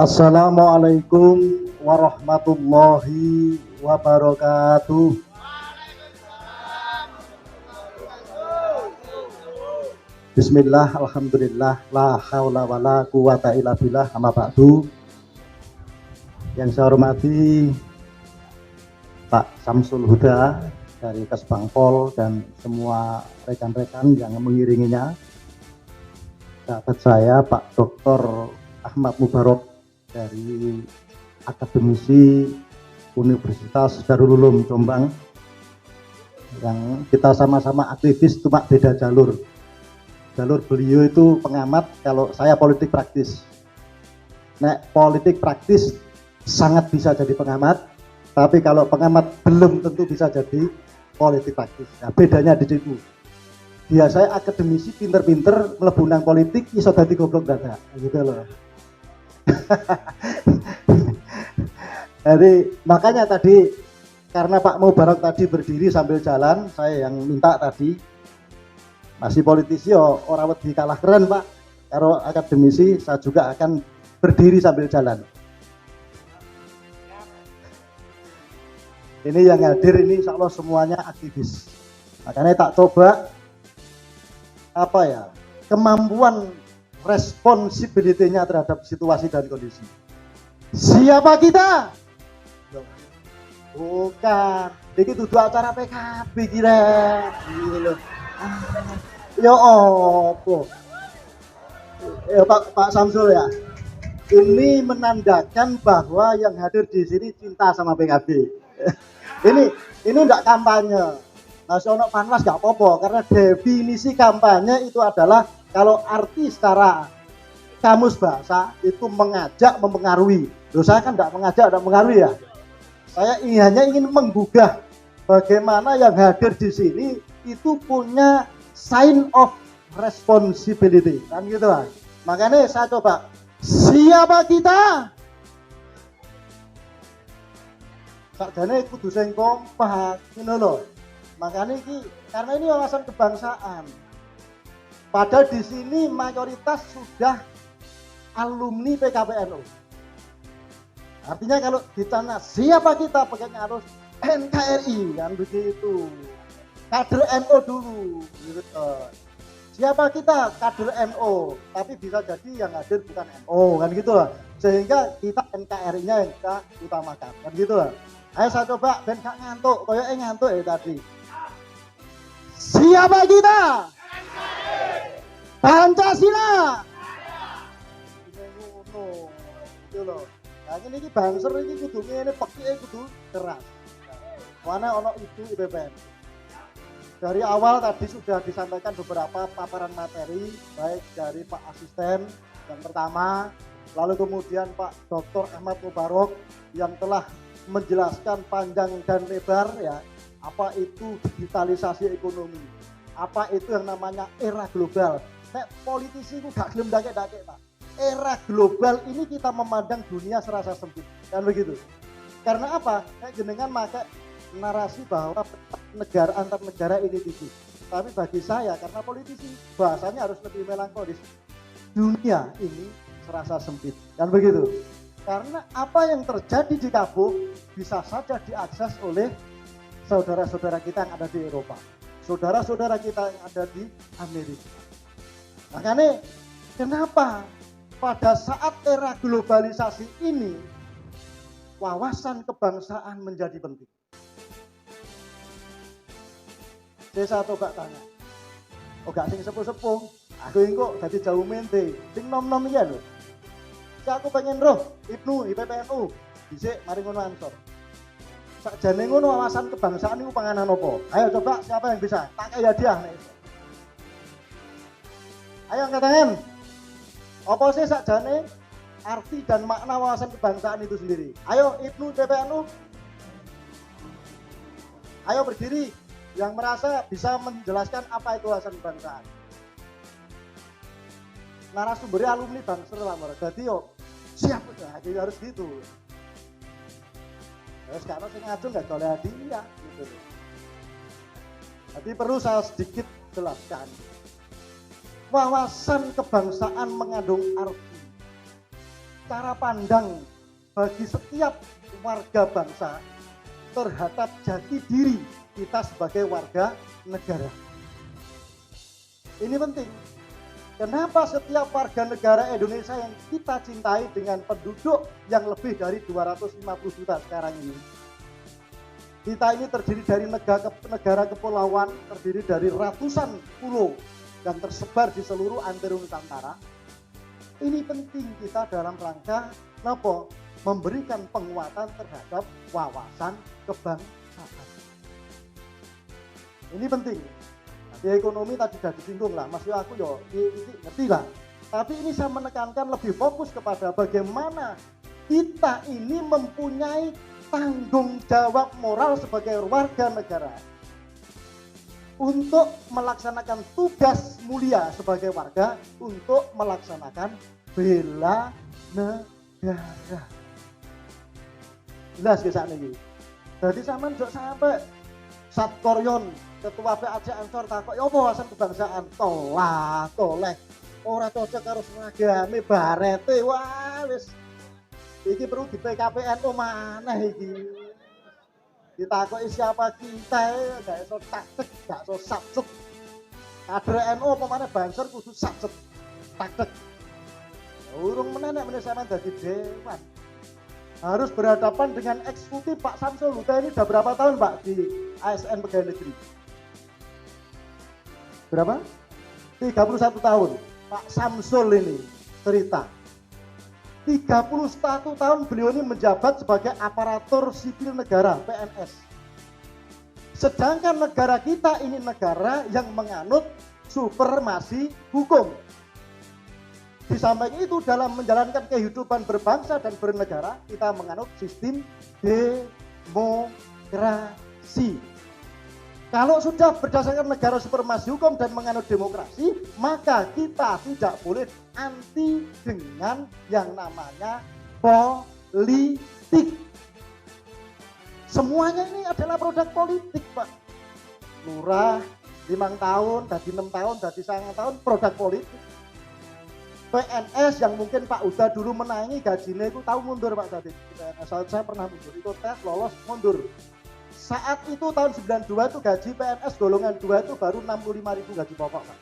Assalamualaikum warahmatullahi wabarakatuh. Bismillah, alhamdulillah, la haula wala quwata illa billah, amma ba'du. Yang saya hormati Pak Samsul Huda dari Kesbangpol dan semua rekan-rekan yang mengiringinya. Sahabat saya Pak Dr. Ahmad Mubarok dari Akademisi Universitas Darul Ulum Jombang, yang kita sama-sama aktivis, cuma beda jalur. Jalur beliau itu pengamat, kalau saya politik praktis. Nek politik praktis sangat bisa jadi pengamat, tapi kalau pengamat belum tentu bisa jadi politik praktis. Nah, bedanya di situ. Dia saya akademisi pinter-pinter mlebu nang politik iso dadi goblok dadak gitu loh. Jadi makanya tadi karena Pak Mubarok tadi berdiri sambil jalan, saya yang minta tadi, masih politisi orang wedi kalah keren Pak, karo akademisi saya juga akan berdiri sambil jalan. Ini yang hadir ini insya Allah semuanya aktivis, makanya tak coba kemampuan responsibility-nya terhadap situasi dan kondisi. Siapa kita? Bukan, ini tuh acara PKB kira gitu. Ya opo. Ya Pak Samsul ya. Ini menandakan bahwa yang hadir di sini cinta sama PKB. ini enggak kampanye. Nasional panwas nggak apa-apa, karena definisi kampanye itu adalah kalau arti secara kamus bahasa itu mengajak, mempengaruhi. Loh, saya kan nggak mengajak, nggak mempengaruhi ya. Saya hanya ingin menggugah bagaimana yang hadir di sini itu punya sign of responsibility, kan gitu lah. Makanya saya coba, siapa kita? Sakjane kudu sing kompak, ngono lho. Makanya ini, karena ini wawasan kebangsaan. Padahal di sini mayoritas sudah alumni PKPNU. Artinya kalau ditanya siapa kita, pakainya harus NKRI kan begitu. Kader NU dulu. Gitu. Siapa kita? Kader NU. Tapi bisa jadi yang hadir bukan NU kan gitu lah. Sehingga kita NKRI-nya yang kita utamakan kan gitu lah. Ayo saya coba ben gak ngantuk, koyoknya ngantuk ya tadi. Siapa kita? Pancasila. Itu loh. Nah ini bangser ini kudu ngene pekike kudu keras. Mana ono itu IPPN. Dari awal tadi sudah disampaikan beberapa paparan materi baik dari Pak Asisten yang pertama, lalu kemudian Pak Dr. Ahmad Mubarok yang telah menjelaskan panjang dan lebar ya apa itu digitalisasi ekonomi, apa itu yang namanya era global. Nek politisi itu gak gelem dake-dake Pak. Era global ini kita memandang dunia serasa sempit, kan begitu. Karena apa? Kayak jenengan pakai narasi bahwa negara antar negara ini tipis. Tapi bagi saya karena politisi bahasanya harus lebih melankolis. Dunia ini serasa sempit, kan begitu. Karena apa yang terjadi di Kabul bisa saja diakses oleh saudara-saudara kita yang ada di Eropa, saudara-saudara kita yang ada di Amerika. Makanya kenapa pada saat era globalisasi ini wawasan kebangsaan menjadi penting. Saya coba tanya, gak sing sepuh-sepuh, aku ini kok jadi jauh mente, sing nom-nom ya loh. Aku pengen roh Ibnu IPPNU dhisik mari ngono ansor. Sakjane ngono wawasan kebangsaan niku panganan apa? Ayo coba siapa yang bisa? Tak kaya hadiah nek. Ayo angkat tangan. Apa sih sakjane arti dan makna wawasan kebangsaan itu sendiri? Ayo Ibnu IPPNU. Ayo berdiri yang merasa bisa menjelaskan apa itu wawasan kebangsaan. Narasumbernya alumni Bangser lah, jadi yo siap ya, harus gitu. Terus karena saya ngajung nggak boleh hadiah gitu. Jadi perlu saya sedikit jelaskan. Wawasan kebangsaan mengandung arti. cara pandang bagi setiap warga bangsa terhadap jati diri kita sebagai warga negara. Ini penting. Kenapa setiap warga negara Indonesia yang kita cintai dengan penduduk yang lebih dari 250 juta sekarang ini. Kita ini terdiri dari negara kepulauan, terdiri dari ratusan pulau yang tersebar di seluruh antero Nusantara. Ini penting kita dalam rangka apa? Memberikan penguatan terhadap wawasan kebangsaan. Ini penting. Di ekonomi tadi sudah disinggung lah, maksud aku yo ini ngerti lah. Tapi ini saya menekankan lebih fokus kepada bagaimana kita ini mempunyai tanggung jawab moral sebagai warga negara untuk melaksanakan tugas mulia sebagai warga untuk melaksanakan bela negara. Jelas kisah ini. Jadi sampean jok sampai Satkoryon ketua PAC Ansor takok ya apa wawasan kebangsaan toleh ora cocok karo seragame barete wah wis iki perlu di PKPNU maneh iki ditakoki siapa kita gak iso taktek gak iso satset kader NU apa maneh banser kudu satset taktek urung meneh nek meneh sampean dadi dewan harus berhadapan dengan eksekutif Pak Samsul Huda ini udah berapa tahun Pak di ASN Pegawai Negeri? Berapa? 31 tahun Pak Samsul ini cerita 31 tahun beliau ini menjabat sebagai aparatur sipil negara PNS. Sedangkan negara kita ini negara yang menganut supremasi hukum. Di samping itu dalam menjalankan kehidupan berbangsa dan bernegara kita menganut sistem demokrasi. Kalau sudah berdasarkan negara supremasi hukum dan menganut demokrasi, maka kita tidak boleh anti dengan yang namanya politik. Semuanya ini adalah produk politik, Pak. Lurah 5 tahun, dari 6 tahun, dari 9 tahun, produk politik. PNS yang mungkin Pak Huda dulu menangi gajinya itu tahu mundur Pak Tadi. PNS saya pernah mundur, itu tes lolos mundur. Saat itu tahun 92 itu gaji PNS golongan 2 itu baru 65.000 gaji pokok Pak.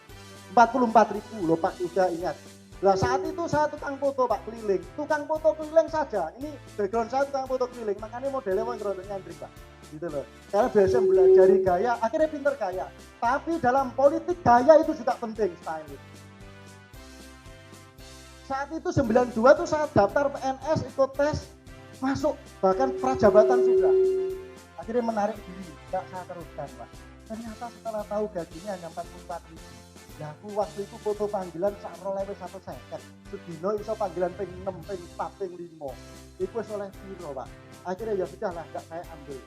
44.000 loh Pak Huda ingat. Nah saat itu saya tukang foto Pak keliling. Tukang foto keliling saja. Ini background saya tukang foto keliling. Makanya modelnya mau ngantri Pak. Gitu loh. Karena biasa belajar gaya, akhirnya pinter gaya. Tapi dalam politik gaya itu juga penting style. Saat itu 92 tuh saat daftar PNS ikut tes masuk bahkan prajabatan sudah. Akhirnya menarik diri, tidak saya teruskan Pak. Ternyata setelah tahu gajinya hanya 44.000. Ya aku waktu itu foto panggilan sak rolewe 150. Sedino iso panggilan ping 6, ping 4, ping 5. Iku wis oleh piro Pak. Akhirnya ya sudah lah enggak saya ambil.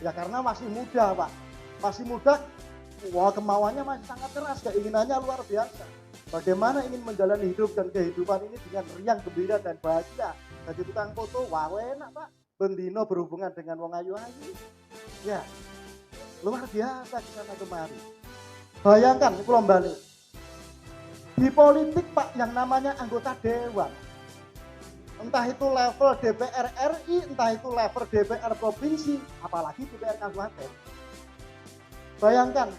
Ya karena masih muda Pak. Masih muda, wah kemauannya masih sangat keras, keinginannya luar biasa. Bagaimana ingin menjalani hidup dan kehidupan ini dengan riang, gembira dan bahagia. Jadi tukang foto, wah enak Pak. Bendino berhubungan dengan wong ayu-ayu. Ya, luar biasa di sana kemari. Bayangkan, ini pulang balik. Di politik Pak yang namanya anggota dewan. Entah itu level DPR RI, entah itu level DPR provinsi, apalagi DPR kabupaten. Bayangkan,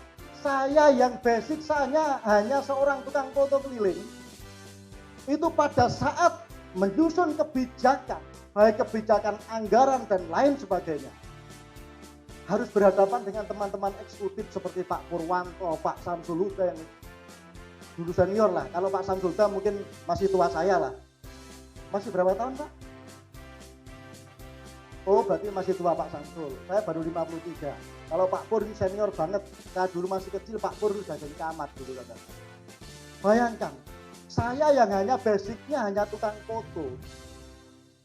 saya yang basic saya hanya seorang tukang foto keliling. Itu pada saat menyusun kebijakan, baik kebijakan anggaran dan lain sebagainya, harus berhadapan dengan teman-teman eksekutif seperti Pak Purwanto, Pak Samsul Huda yang dulu senior lah. Kalau Pak Samsul Huda mungkin masih tua saya lah. Masih berapa tahun Pak? Oh berarti masih tua Pak Samsul. Saya baru 53. Kalau Pak Pur ini senior banget. Saya dulu masih kecil, Pak Pur sudah jadi camat dulu kan. Bayangkan, saya yang hanya basicnya hanya tukang foto.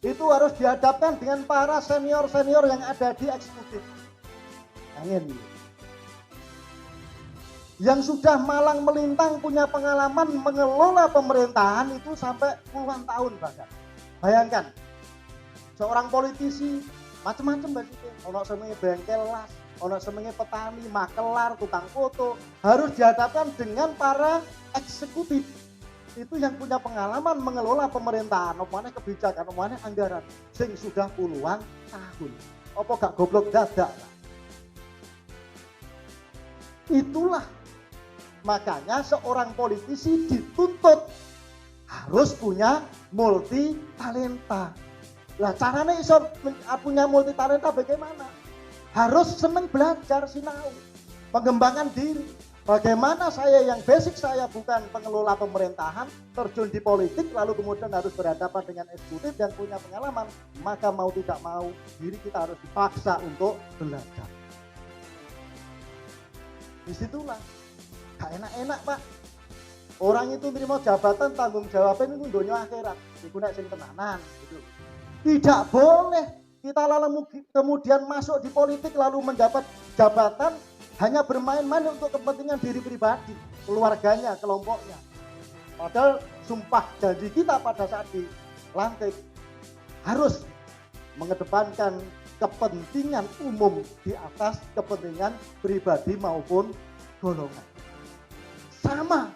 Itu harus dihadapkan dengan para senior-senior yang ada di eksekutif. Angin. Yang sudah malang melintang punya pengalaman mengelola pemerintahan itu sampai puluhan tahun bahkan. Bayangkan, seorang politisi macam-macam basicnya. Ono semuanya bengkel las, ono semuanya petani, makelar, tukang foto. Harus dihadapkan dengan para eksekutif. itu yang punya pengalaman mengelola pemerintahan, opane kebijakan, opane anggaran sing sudah puluhan tahun. Apa gak goblok dadak? Itulah makanya seorang politisi dituntut harus punya multi talenta. Lah caranya iso punya multi talenta bagaimana? Harus senang belajar, sinau, mengembangkan diri. Bagaimana saya yang basic saya bukan pengelola pemerintahan, terjun di politik, lalu kemudian harus berhadapan dengan eksekutif yang punya pengalaman, maka mau tidak mau diri kita harus dipaksa untuk belajar. Disitulah, gak enak-enak Pak. Orang itu terima jabatan, tanggung jawabnya itu dunia akhirat, itu nek sing tenanan gitu. Tidak boleh kita lalu kemudian masuk di politik lalu mendapat jabatan hanya bermain-main untuk kepentingan diri pribadi, keluarganya, kelompoknya. Padahal sumpah janji kita pada saat dilantik harus mengedepankan kepentingan umum di atas kepentingan pribadi maupun golongan. Sama,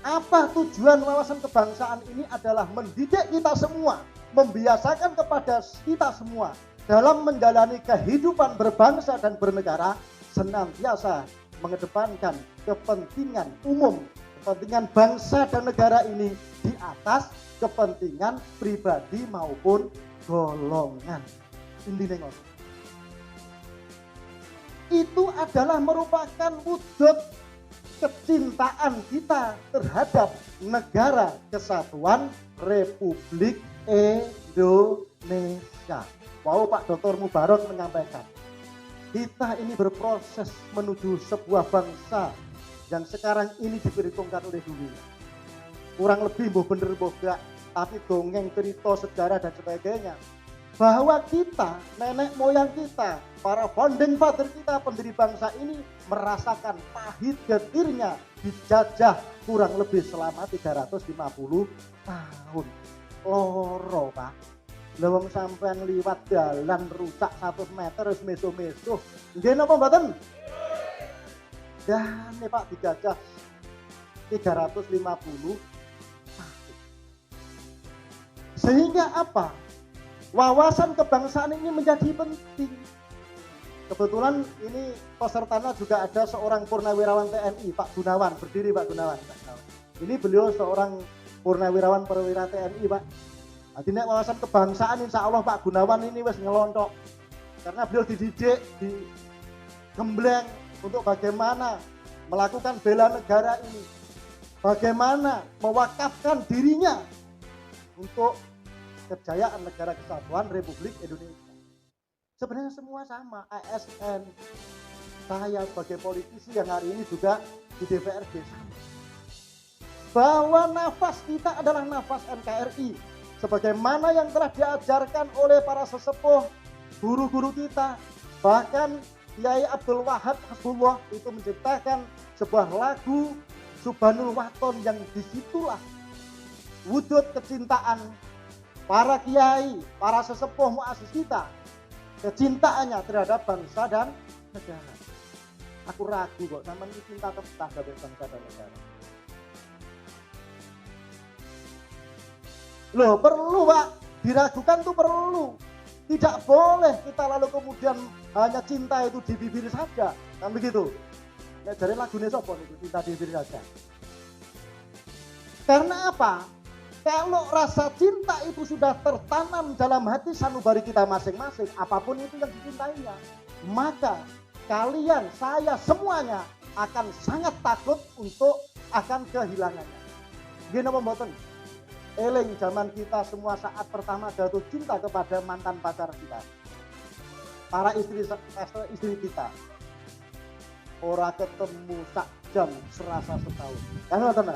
apa tujuan wawasan kebangsaan ini adalah mendidik kita semua, membiasakan kepada kita semua dalam menjalani kehidupan berbangsa dan bernegara senantiasa mengedepankan kepentingan umum, kepentingan bangsa dan negara ini di atas kepentingan pribadi maupun golongan. Intinya itu adalah merupakan wujud kecintaan kita terhadap negara kesatuan Republik Indonesia. Wow, Pak Dr. Mubarok menyampaikan, kita ini berproses menuju sebuah bangsa yang sekarang ini diperhitungkan oleh dunia. Kurang lebih bener gak, tapi dongeng, cerita, sejarah dan sebagainya. Bahwa kita, nenek moyang kita, para founding father kita, pendiri bangsa ini merasakan pahit getirnya dijajah kurang lebih selama 350 tahun. Loro Pak. Lawang sampean liwat jalan rusak 100 meter wis meso-meso. Nggih napa mboten? Dan nih Pak dijajah 350 tahun. Sehingga apa? Wawasan kebangsaan ini menjadi penting. Kebetulan ini pesertanya juga ada seorang purnawirawan TNI, Pak Gunawan. Berdiri Pak Gunawan. Ini beliau seorang purnawirawan perwira TNI Pak. Artinya wawasan kebangsaan insya Allah Pak Gunawan ini wis ngelontok. Karena beliau dididik, digembleng untuk bagaimana melakukan bela negara ini. Bagaimana mewakafkan dirinya untuk kejayaan negara kesatuan Republik Indonesia. Sebenarnya semua sama, ASN, saya sebagai politisi yang hari ini juga di DPRD sama. Bahwa nafas kita adalah nafas NKRI. Sebagaimana yang telah diajarkan oleh para sesepuh, guru-guru kita. Bahkan Kiai Abdul Wahab Hasbullah itu menciptakan sebuah lagu Subhanul Waton yang disitulah wujud kecintaan para kiai, para sesepuh muassis kita. Kecintaannya terhadap bangsa dan negara. Aku ragu kok, namanya cinta terhadap bangsa dan negara. Loh perlu Pak, diragukan tuh perlu. Tidak boleh kita lalu kemudian hanya cinta itu di bibir saja. Kan begitu? Ya dari lagunya sopon itu, cinta di bibir saja. Karena apa? Kalau rasa cinta itu sudah tertanam dalam hati sanubari kita masing-masing, apapun itu yang dicintainya, maka kalian, saya, semuanya akan sangat takut untuk akan kehilangannya. Gini apa mboten? Eling zaman kita semua saat pertama jatuh cinta kepada mantan pacar kita, para istri kita, ora ketemu sak jam serasa setahun. Kan ngoten?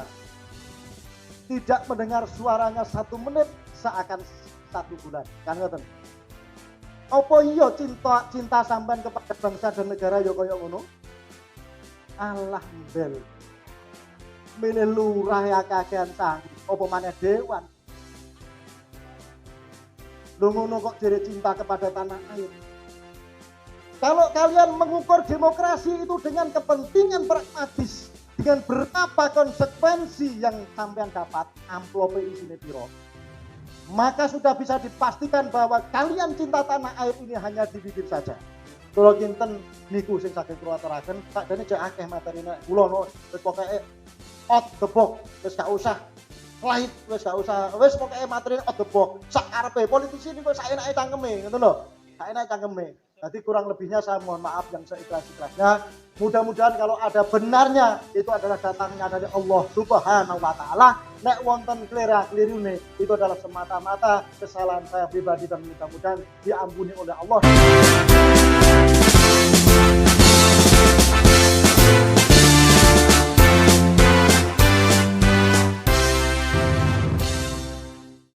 Tidak mendengar suaranya 1 menit seakan 1 bulan. Kan ngoten? Apa iya cinta sampean kepada bangsa dan negara ya kaya ngono? Allah mbel. Milih lurah ya kakean sanggup. Apa maneh dewan. Lu ngono kok jadi cinta kepada tanah air. Kalau kalian mengukur demokrasi itu dengan kepentingan pragmatis, dengan berapa konsekuensi yang sampean dapat, amplop isine piro, maka sudah bisa dipastikan bahwa kalian cinta tanah air ini hanya di bibir saja. Kalau kinten niku sing saking kula aturaken, sakjane jek akeh materine. Kula no wis pokoke out the box, wis gak usah light, wis gak usah, wis pokoke materine out the box. Sak karepe politisi niku saenake cangkeme, ngoten lho. Saenake cangkeme. Jadi kurang lebihnya saya mohon maaf yang seikhlas-ikhlasnya. Mudah-mudahan kalau ada benarnya itu adalah datangnya dari Allah Subhanahu wa taala. Nek wonten klirune itu adalah semata-mata kesalahan saya pribadi dan mudah-mudahan diampuni oleh Allah.